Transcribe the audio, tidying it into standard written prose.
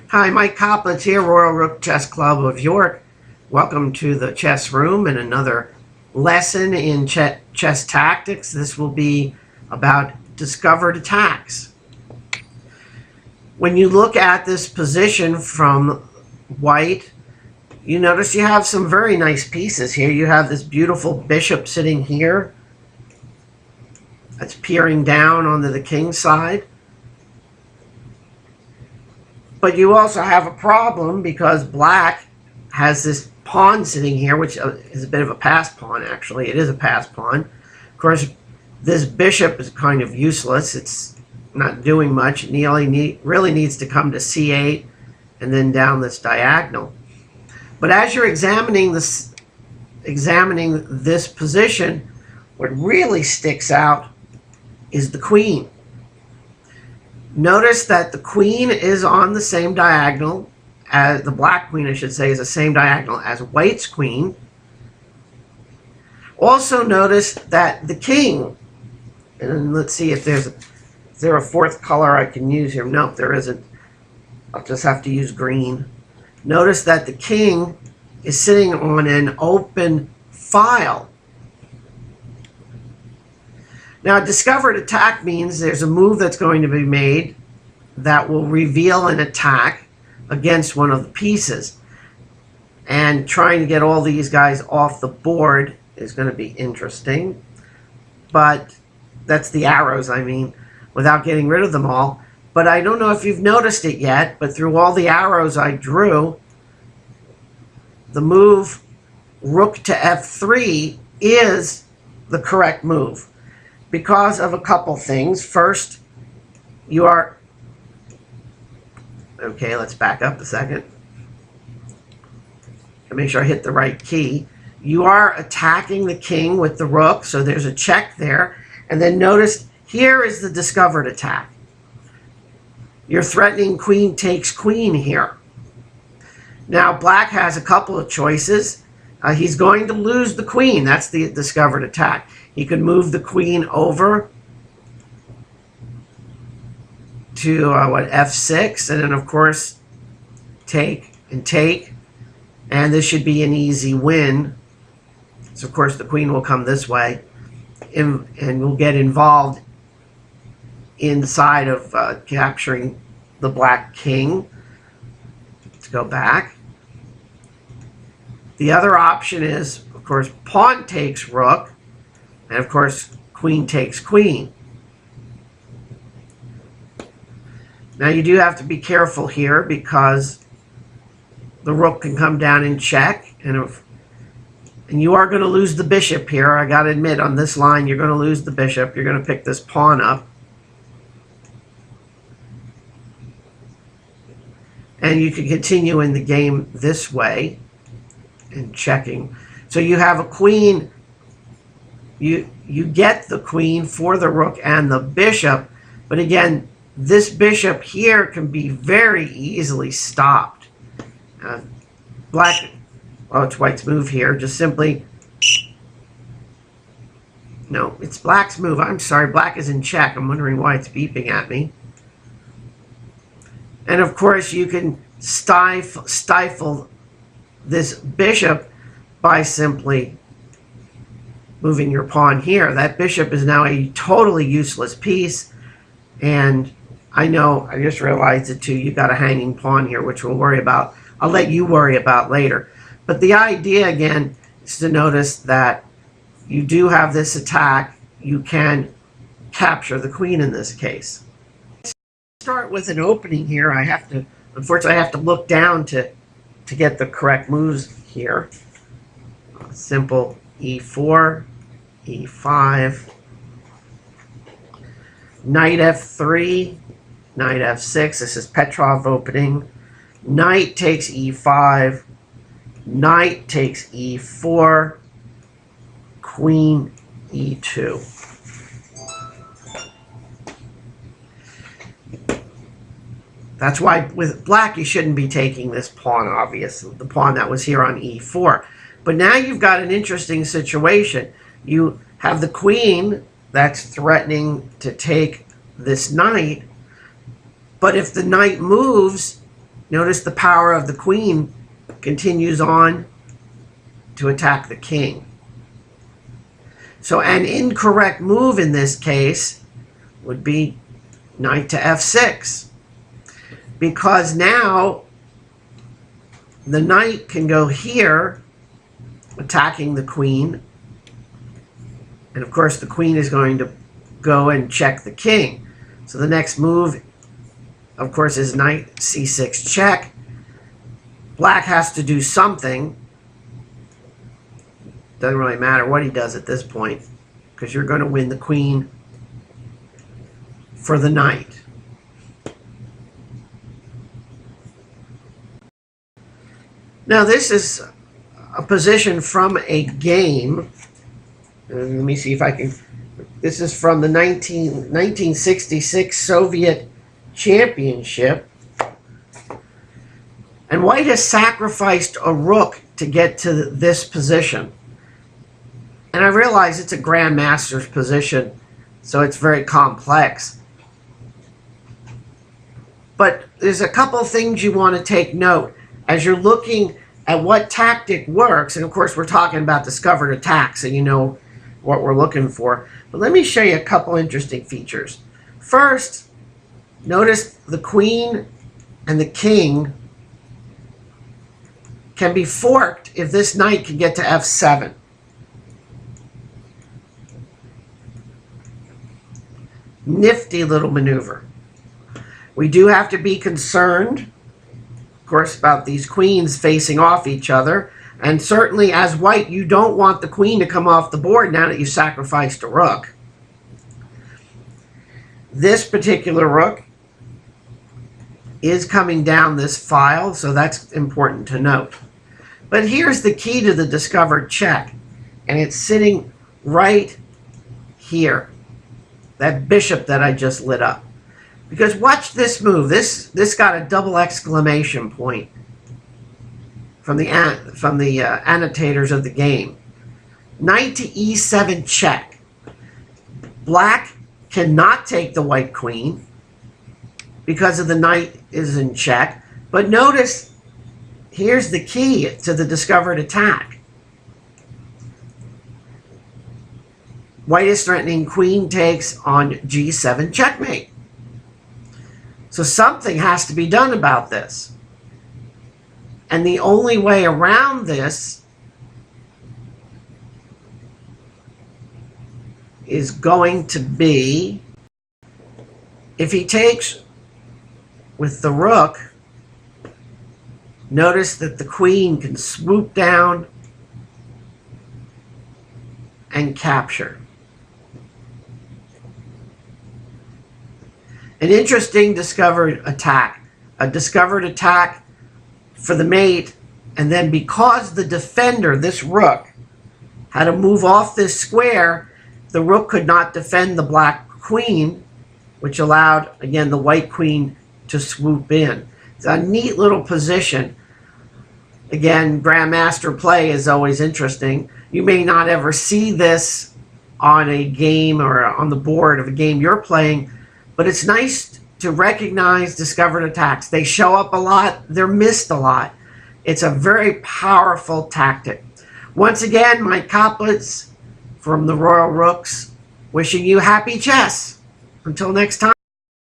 Hi, Mike Coplitz here, Royal Rook Chess Club of York. Welcome to the chess room and another lesson in chess tactics. This will be about discovered attacks. When you look at this position from white, you notice you have some very nice pieces here. You have this beautiful bishop sitting here that's peering down onto the king's side. But you also have a problem because black has this pawn sitting here, which is a bit of a pass pawn, actually. It is a pass pawn. Of course, this bishop is kind of useless. It's not doing much. It really needs to come to c8 and then down this diagonal. But as you're examining this position, what really sticks out is the queen. Notice that the queen is on the same diagonal as the black queen, I should say, is the same diagonal as white's queen. Also notice that the king, and let's see if is there a fourth color I can use here? Nope, there isn't. I'll just have to use green. Notice that the king is sitting on an open file. Now, a discovered attack means there's a move that's going to be made that will reveal an attack against one of the pieces. And trying to get all these guys off the board is going to be interesting. But that's the arrows, I mean, without getting rid of them all. But I don't know if you've noticed it yet, but through all the arrows I drew, the move rook to f3 is the correct move, because of a couple things. First, you are... Okay, let's back up a second to make sure I hit the right key. You are attacking the king with the rook, so there's a check there. And then notice, here is the discovered attack. You're threatening queen takes queen here. Now, black has a couple of choices. He's going to lose the queen. That's the discovered attack. He could move the queen over to f6, and then of course take and take, and this should be an easy win. So of course the queen will come this way, and will get involved inside of capturing the black king. Let's go back. The other option is, of course, pawn takes rook. And of course, queen takes queen. Now you do have to be careful here because the rook can come down and check. And you are going to lose the bishop here. I got to admit, on this line, you're going to lose the bishop. You're going to pick this pawn up. And you can continue in the game this way and checking. So you have a queen. You get the queen for the rook and the bishop, but again, this bishop here can be very easily stopped. Black, oh, it's white's move here, just simply, no, it's black's move. I'm sorry, black is in check. I'm wondering why it's beeping at me. And of course, you can stifle this bishop by simply moving your pawn here. That bishop is now a totally useless piece, and I know, I just realized it too, you got a hanging pawn here, which we'll worry about. I'll let you worry about later. But the idea, again, is to notice that you do have this attack. You can capture the queen in this case. Start with an opening here. Unfortunately, I have to look down to get the correct moves here. Simple e4, e5, knight f3, knight f6. This is Petrov opening. Knight takes e5, knight takes e4, queen e2. That's why with black you shouldn't be taking this pawn, obviously, the pawn that was here on e4. But now you've got an interesting situation. You have the queen that's threatening to take this knight, but if the knight moves, Notice the power of the queen continues on to attack the king. So an incorrect move in this case would be knight to f6, because now the knight can go here attacking the queen, and of course the queen is going to go and check the king. So the next move, of course, is knight c6 check. Black has to do something. Doesn't really matter what he does at this point, because you're going to win the queen for the knight. Now this is a position from a game. And let me see if I can. This is from the 1966 Soviet Championship. And white has sacrificed a rook to get to this position. And I realize it's a grandmaster's position, so it's very complex. But there's a couple things you want to take note as you're looking at what tactic works. And of course, we're talking about discovered attack, so you know what we're looking for. But let me show you a couple interesting features. First, notice the queen and the king can be forked if this knight can get to f7. Nifty little maneuver. We do have to be concerned, of course, about these queens facing off each other. And certainly as white, you don't want the queen to come off the board now that you sacrificed a rook. This particular rook is coming down this file, so that's important to note. But here's the key to the discovered check, and it's sitting right here. That bishop that I just lit up. Because watch this move. This got a double exclamation point from the annotators of the game. Knight to e7 check. Black cannot take the white queen because of the knight is in check. But notice, here's the key to the discovered attack. White is threatening queen takes on g7 checkmate. So something has to be done about this. And the only way around this is going to be, if he takes with the rook, notice that the queen can swoop down and capture. An interesting discovered attack. A discovered attack for the mate, and then because the defender, this rook, had to move off this square, the rook could not defend the black queen, which allowed, again, the white queen to swoop in. It's a neat little position. Again, grandmaster play is always interesting. You may not ever see this on a game or on the board of a game you're playing, but it's nice to recognize discovered attacks. They show up a lot. They're missed a lot. It's a very powerful tactic. Once again, Mike Koplitz from the Royal Rooks, wishing you happy chess. Until next time.